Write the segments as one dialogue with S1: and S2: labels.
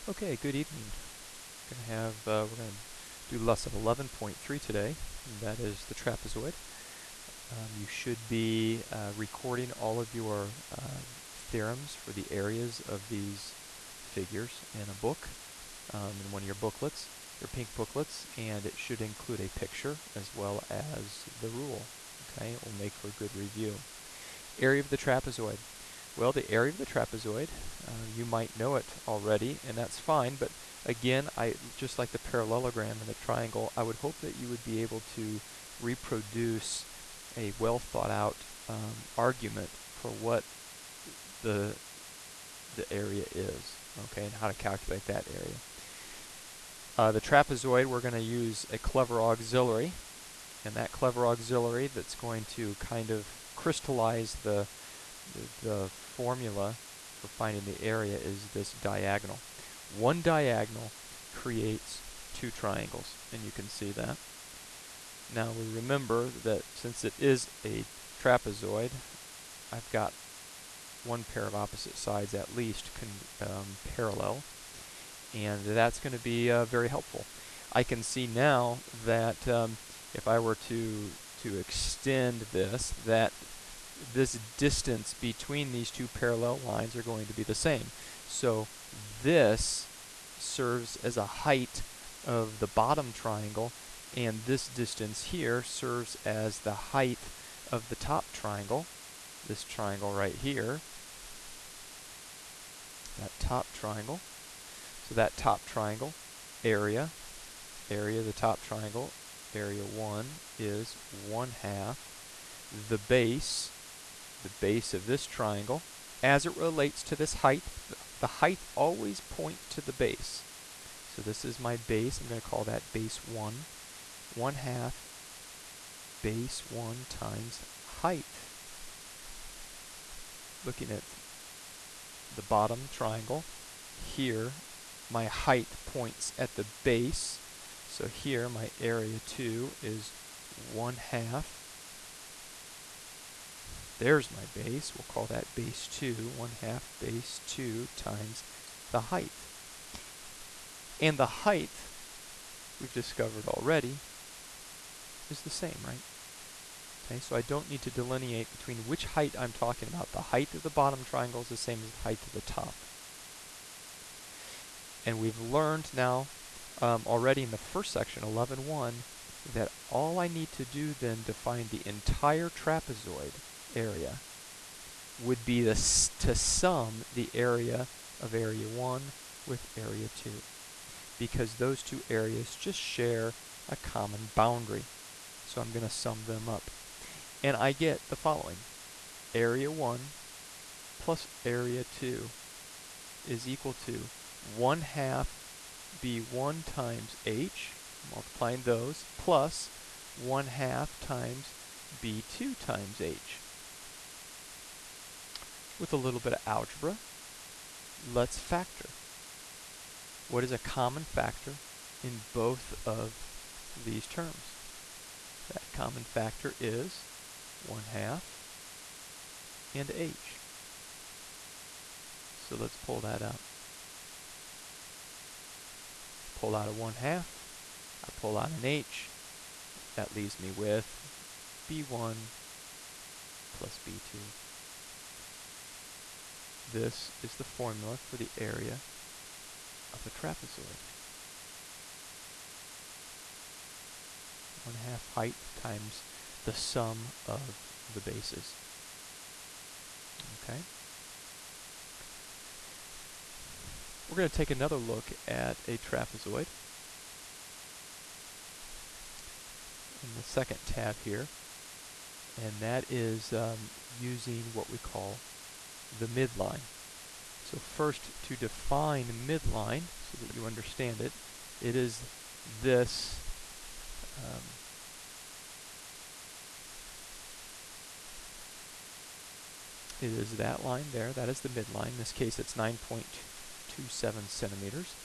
S1: Okay, good evening. We're going to do lesson 11.3 today, and that is the trapezoid. You should be recording all of your theorems for the areas of these figures in a book, in one of your booklets, your pink booklets, and it should include a picture as well as the rule. Okay, it will make for a good review. Area of the trapezoid. Well, the area of the trapezoid, you might know it already, and that's fine, but again, just like the parallelogram and the triangle, I would hope that you would be able to reproduce a well thought out argument for what the area is, okay, and how to calculate that area. The trapezoid, we're going to use a clever auxiliary, and that clever auxiliary that's going to kind of crystallize the formula for finding the area is this diagonal. One diagonal creates two triangles, and you can see that. Now we remember that since it is a trapezoid, I've got one pair of opposite sides at least parallel, and that's going to be very helpful. I can see now that if I were to extend this, that this distance between these two parallel lines are going to be the same. So this serves as a height of the bottom triangle, and this distance here serves as the height of the top triangle. This triangle right here, that top triangle. So that top triangle, area of the top triangle, area 1 is 1/2 the base of this triangle. As it relates to this height, the height always points to the base. So this is my base. I'm going to call that base 1. 1/2 base 1 times height. Looking at the bottom triangle, here my height points at the base. So here my area 2 is 1/2. There's my base. We'll call that base 2. 1/2 base 2 times the height. And the height, we've discovered already, is the same, right? Okay, so I don't need to delineate between which height I'm talking about. The height of the bottom triangle is the same as the height of the top. And we've learned now already in the first section, 11.1, that all I need to do then to find the entire trapezoid area would be to sum the area of area 1 with area 2, because those two areas just share a common boundary. So I'm going to sum them up. And I get the following. Area 1 plus area 2 is equal to 1/2 B1 times H, multiplying those, plus 1/2 times B2 times H. With a little bit of algebra, let's factor. What is a common factor in both of these terms? That common factor is 1/2 and H. So let's pull that out. Pull out a 1/2, I pull out an H, that leaves me with B1 plus B2. This is the formula for the area of the trapezoid. 1/2 height times the sum of the bases. Okay. We're going to take another look at a trapezoid in the second tab here, and that is using what we call the midline. So first, to define midline, so that you understand it, it is this it is that line there. That is the midline. In this case, it's 9.27 centimeters.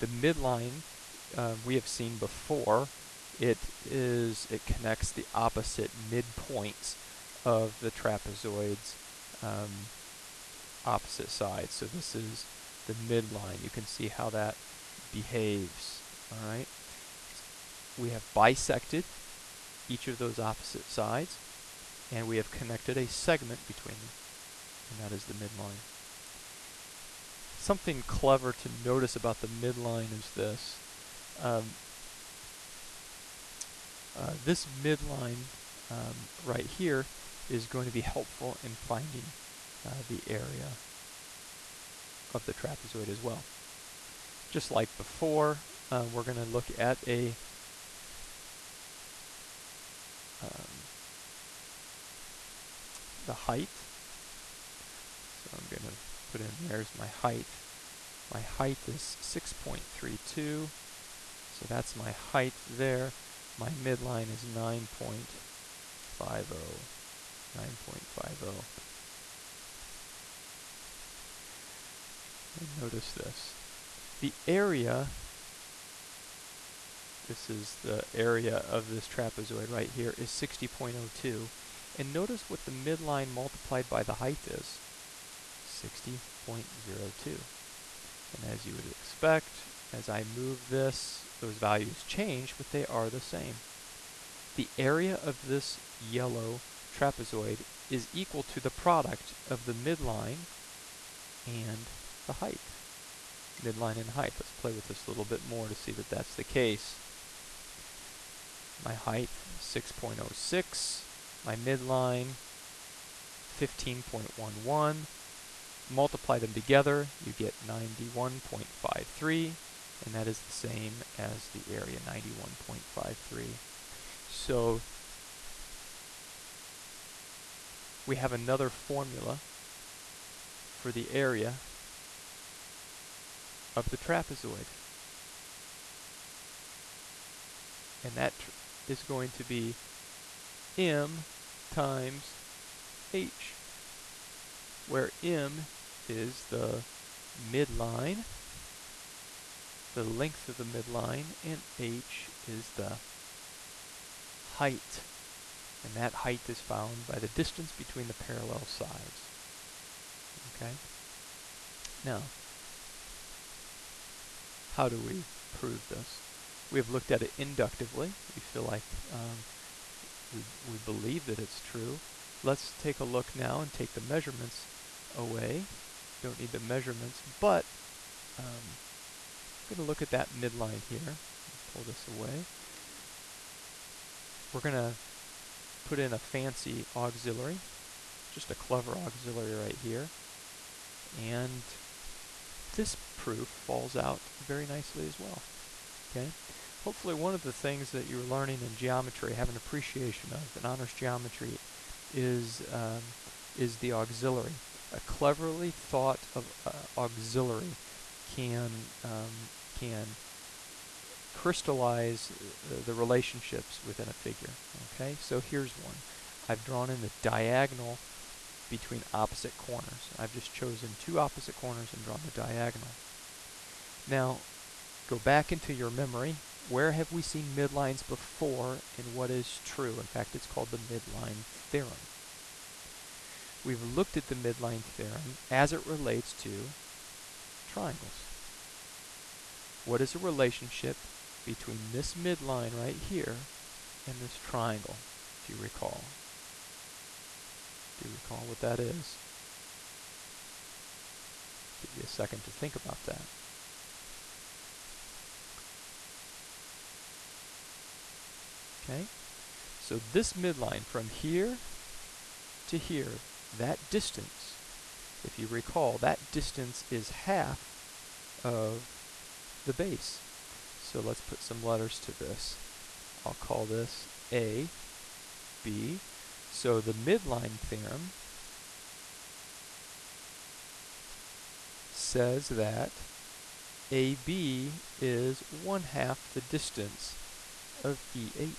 S1: The midline we have seen before. It connects the opposite midpoints of the trapezoid's opposite sides. So this is the midline. You can see how that behaves. All right. We have bisected each of those opposite sides, and we have connected a segment between them, and that is the midline. Something clever to notice about the midline is this. This midline right here is going to be helpful in finding the area of the trapezoid as well. Just like before, we're going to look at the height. So I'm going to put in, there's my height. My height is 6.32, so that's my height there. My midline is 9.50. 9.50. And notice this. The area, this is the area of this trapezoid right here, is 60.02. And notice what the midline multiplied by the height is. 60.02. And as you would expect, as I move this, those values change, but they are the same. The area of this yellow trapezoid is equal to the product of the midline and the height. Midline and height. Let's play with this a little bit more to see that that's the case. My height, 6.06. My midline, 15.11. Multiply them together, you get 91.53, and that is the same as the area, 91.53. So we have another formula for the area of the trapezoid. And that is going to be m times h, where m is the midline, the length of the midline, and h is the height. And that height is found by the distance between the parallel sides. Okay? Now, how do we prove this? We have looked at it inductively. We feel like we believe that it's true. Let's take a look now and take the measurements away. Don't need the measurements, but I'm going to look at that midline here. Pull this away. We're going to put in a fancy auxiliary, just a clever auxiliary right here, and this proof falls out very nicely as well. Okay. Hopefully one of the things that you're learning in geometry, have an appreciation of in honors geometry, is the auxiliary. A cleverly thought of auxiliary can crystallize the relationships within a figure. Okay, so here's one. I've drawn in the diagonal between opposite corners. I've just chosen two opposite corners and drawn the diagonal. Now, go back into your memory. Where have we seen midlines before and what is true? In fact, it's called the midline theorem. We've looked at the midline theorem as it relates to triangles. What is the relationship between this midline right here and this triangle, do you recall? Do you recall what that is? Give you a second to think about that. Okay, so this midline from here to here, that distance, if you recall, that distance is half of the base. So let's put some letters to this. I'll call this A, B. So the midline theorem says that AB is 1/2 the distance of EH.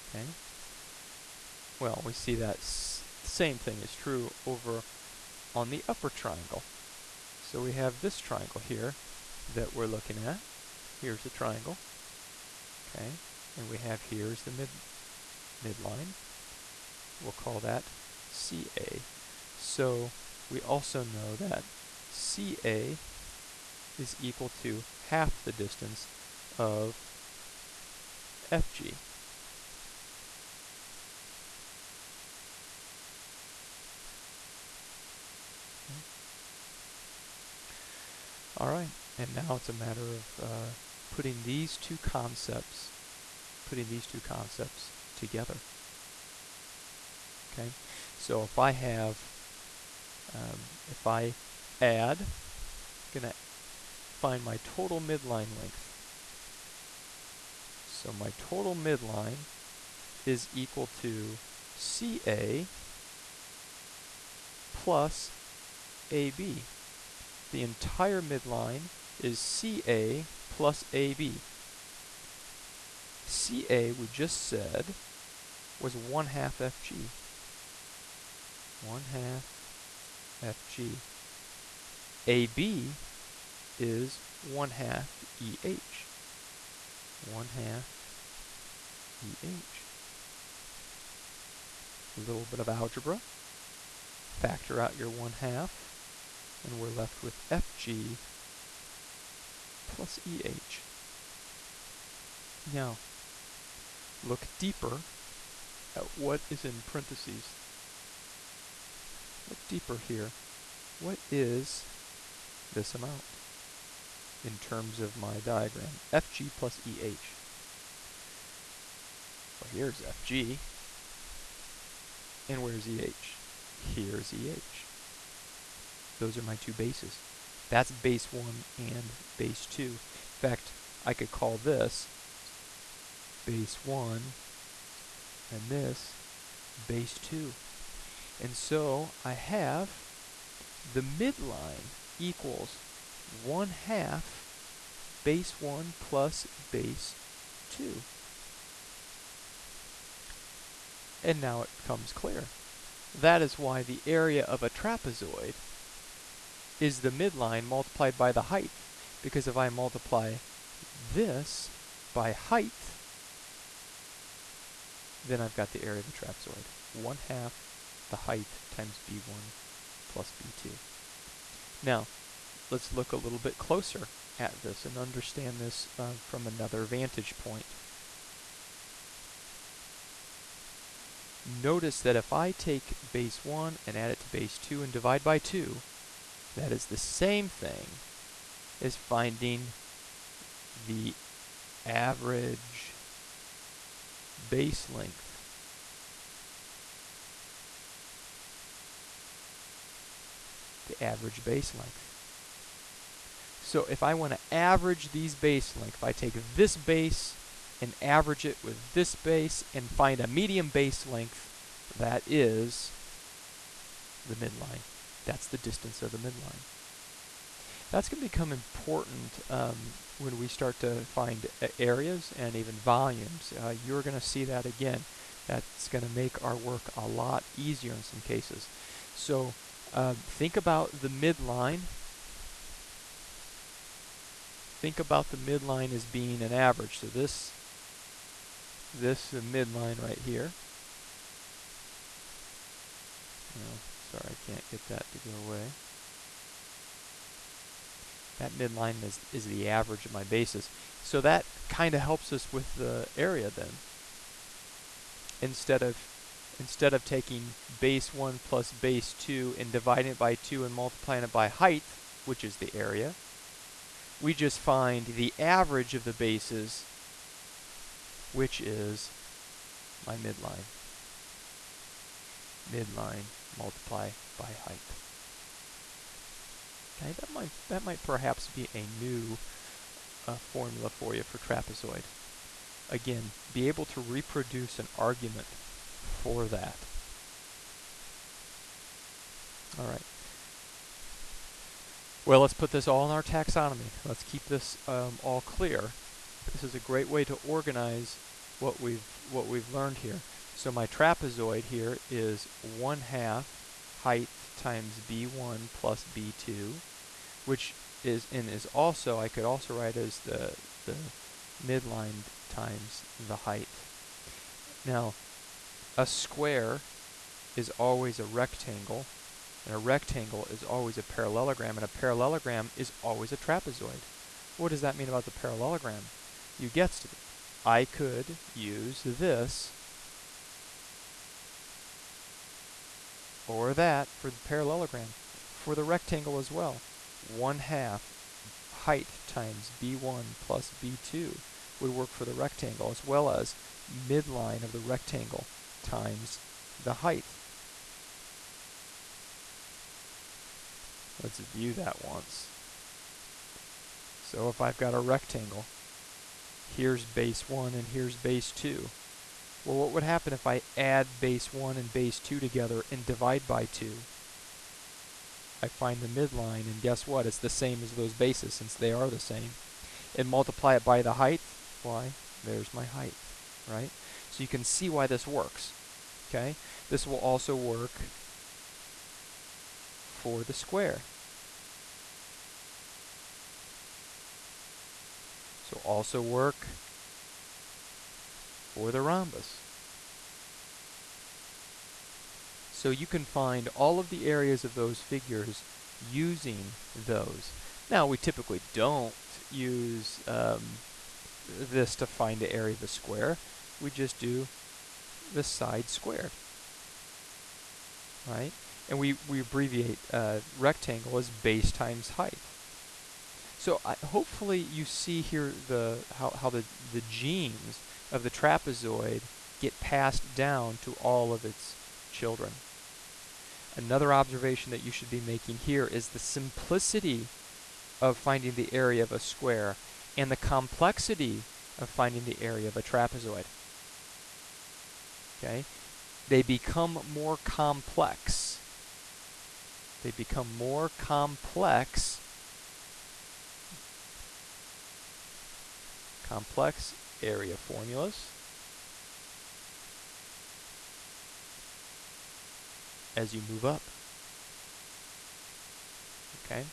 S1: Okay. Well, we see that same thing is true over on the upper triangle. So we have this triangle here that we're looking at. Here's the triangle. Okay. And we have here's the midline. We'll call that CA. So we also know that CA is equal to half the distance of FG. All right, and now it's a matter of putting these two concepts together. Okay, so if I have, if I add, gonna find my total midline length. So my total midline is equal to CA plus AB. The entire midline is CA plus AB. CA, we just said, was 1/2 FG. 1/2 FG. AB is 1/2 EH. 1/2 EH. A little bit of algebra. Factor out your 1/2, and we're left with FG plus EH. Now, look deeper at what is in parentheses. Look deeper here. What is this amount in terms of my diagram? FG plus EH. Well, here's FG. And where's EH? Here's EH. Those are my two bases. That's base 1 and base 2. In fact, I could call this base 1 and this base 2. And so I have the midline equals 1/2 base 1 plus base 2. And now it becomes clear. That is why the area of a trapezoid is the midline multiplied by the height. Because if I multiply this by height, then I've got the area of the trapezoid. 1/2 the height times B1 plus B2. Now, let's look a little bit closer at this and understand this from another vantage point. Notice that if I take base 1 and add it to base 2 and divide by 2, that is the same thing as finding the average base length. The average base length. So if I want to average these base length, if I take this base and average it with this base and find a median base length, that is the midline. That's the distance of the midline. That's going to become important when we start to find areas and even volumes. You're going to see that again. That's going to make our work a lot easier in some cases. So think about the midline. Think about the midline as being an average. So this is the midline right here. Oh, sorry, I can't get that to go away. That midline is the average of my bases. So that kind of helps us with the area then. Instead of taking base 1 plus base 2 and dividing it by 2 and multiplying it by height, which is the area, we just find the average of the bases, which is my midline. Midline multiply by height. Okay, that might perhaps be a new formula for you for trapezoid. Again, be able to reproduce an argument for that. All right. Well, let's put this all in our taxonomy. Let's keep this all clear. This is a great way to organize what we've learned here. So my trapezoid here is 1/2 height times B1 plus B2, which is also, I could also write as the midline times the height. Now, a square is always a rectangle, And a rectangle is always a parallelogram, and a parallelogram is always a trapezoid. What does that mean about the parallelogram? You guessed it. I could use this or that for the parallelogram. For the rectangle as well, 1/2 height times b1 plus b2 would work for the rectangle, as well as midline of the rectangle times the height. Let's view that once. So if I've got a rectangle, here's base 1 and here's base 2. Well, what would happen if I add base 1 and base 2 together and divide by 2? I find the midline, and guess what? It's the same as those bases, since they are the same. And multiply it by the height. Why? There's my height, right? So you can see why this works, okay? This will also work for the square. So also work for the rhombus. So you can find all of the areas of those figures using those. Now, we typically don't use this to find the area of the square. We just do the side squared, right? And we abbreviate rectangle as base times height. So hopefully you see here how the genes of the trapezoid get passed down to all of its children. Another observation that you should be making here is the simplicity of finding the area of a square and the complexity of finding the area of a trapezoid. Okay? They become more complex. They become more complex. Complex area formulas as you move up. Okay?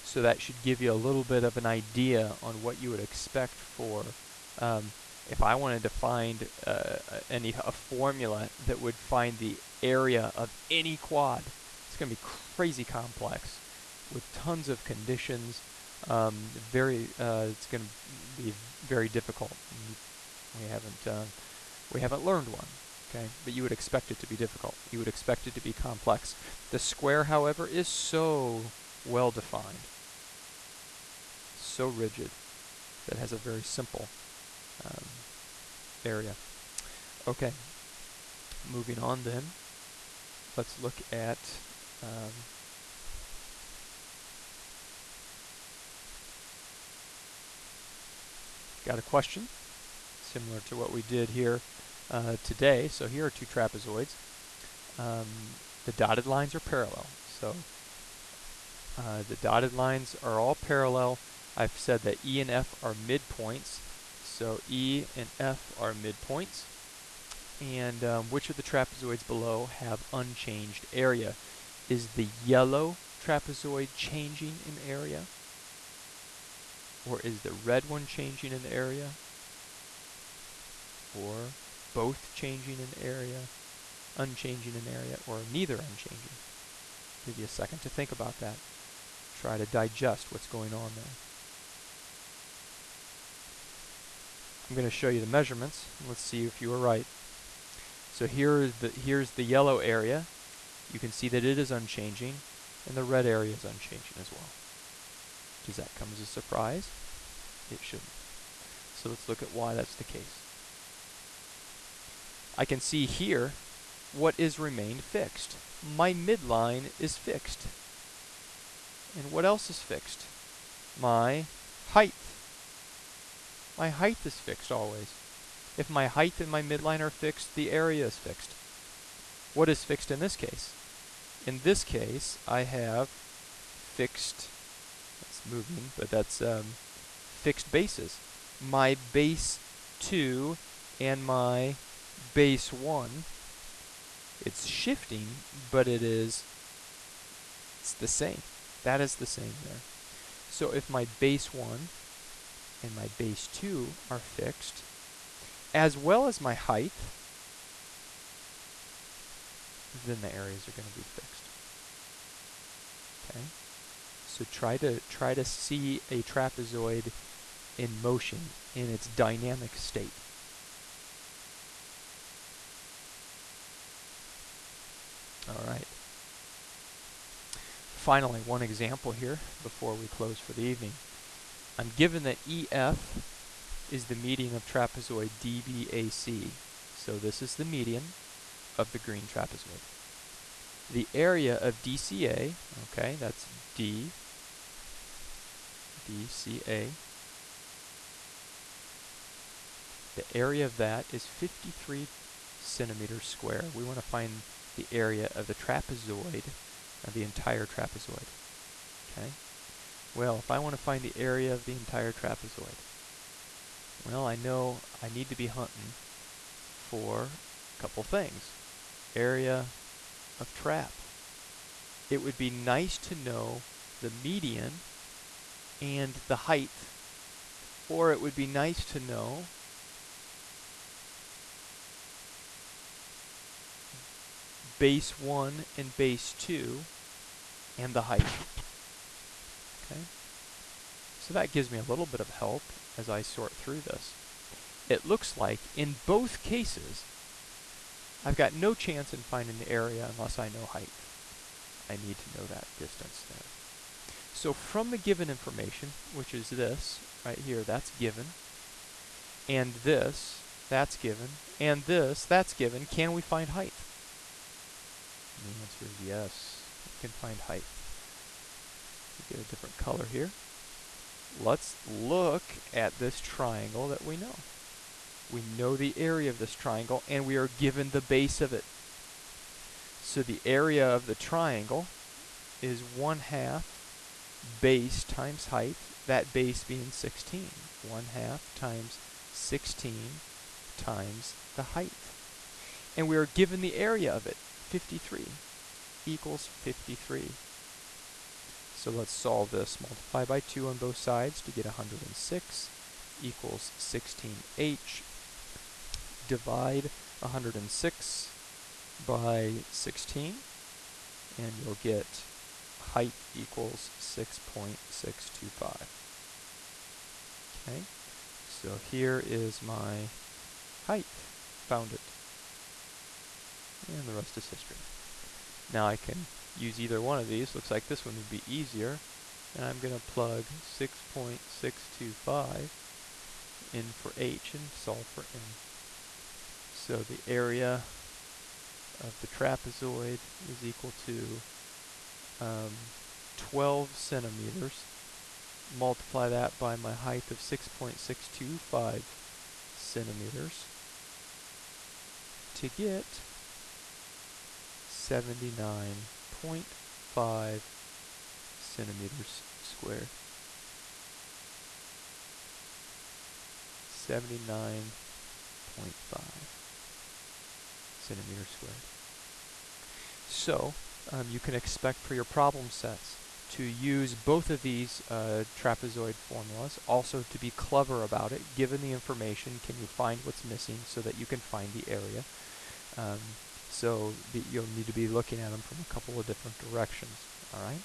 S1: So that should give you a little bit of an idea on what you would expect for if I wanted to find a formula that would find the area of any quad. It's going to be crazy complex with tons of conditions. It's going to be very difficult. We haven't learned one. Okay, but you would expect it to be difficult. You would expect it to be complex. The square, however, is so well defined, so rigid, that it has a very simple area. Okay, moving on then, let's look at got a question similar to what we did here today. So here are two trapezoids. The dotted lines are parallel. So the dotted lines are all parallel. I've said that E and F are midpoints. So E and F are midpoints. And which of the trapezoids below have unchanged area? Is the yellow trapezoid changing in area? Or is the red one changing in area? Or both changing in area, unchanging in area, or neither unchanging? Give you a second to think about that. Try to digest what's going on there. I'm going to show you the measurements. Let's see if you were right. So here's the yellow area. You can see that it is unchanging, and the red area is unchanging as well. Does that come as a surprise? It shouldn't. So let's look at why that's the case. I can see here what is remained fixed. My midline is fixed. And what else is fixed? My height. My height is fixed always. If my height and my midline are fixed, the area is fixed. What is fixed in this case? In this case, I have fixed, that's moving, but that's fixed bases. My base 2 and my base 1, it's shifting, but it's the same. That is the same there. So if my base 1 and my base 2 are fixed, as well as my height, then the areas are going to be fixed. Okay, so try to see a trapezoid in motion in its dynamic state. All right. Finally, one example here before we close for the evening. I'm given that EF is the median of trapezoid DBAC. So this is the median of the green trapezoid. The area of DCA, okay, that's DCA. The area of that is 53 centimeters square. We want to find the area of the trapezoid, of the entire trapezoid. Okay. Well, if I want to find the area of the entire trapezoid, well, I know I need to be hunting for a couple things. Area of trap. It would be nice to know the median and the height, or it would be nice to know base 1 and base 2 and the height. Okay? So that gives me a little bit of help as I sort through this. It looks like in both cases I've got no chance in finding the area unless I know height. I need to know that distance there. So from the given information, which is this right here, that's given, and this, that's given, and this, that's given, can we find height? And the answer is yes, we can find height. Get a different color here. Let's look at this triangle that we know. We know the area of this triangle, and we are given the base of it. So the area of the triangle is 1/2 base times height, that base being 16. 1/2 times 16 times the height. And we are given the area of it, 53, equals 53. So let's solve this. Multiply by 2 on both sides to get 106 equals 16H. Divide 106 by 16, and you'll get height equals 6.625. Okay, so here is my height. Found it. And the rest is history. Now I can use either one of these. Looks like this one would be easier. And I'm going to plug 6.625 in for H and solve for N. So the area of the trapezoid is equal to 12 centimeters. Multiply that by my height of 6.625 centimeters to get 79.5 centimeters squared. 79.5 centimeters squared. So you can expect for your problem sets to use both of these trapezoid formulas. Also to be clever about it, given the information, can you find what's missing so that you can find the area. So you'll need to be looking at them from a couple of different directions. All right.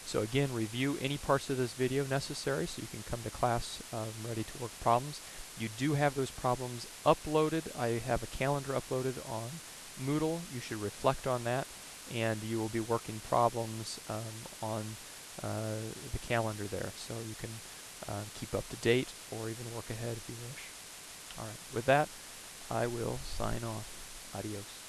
S1: So again, review any parts of this video necessary so you can come to class ready to work problems. You do have those problems uploaded. I have a calendar uploaded on Moodle. You should reflect on that, and you will be working problems on the calendar there. So you can keep up to date or even work ahead if you wish. All right. With that, I will sign off. Adios.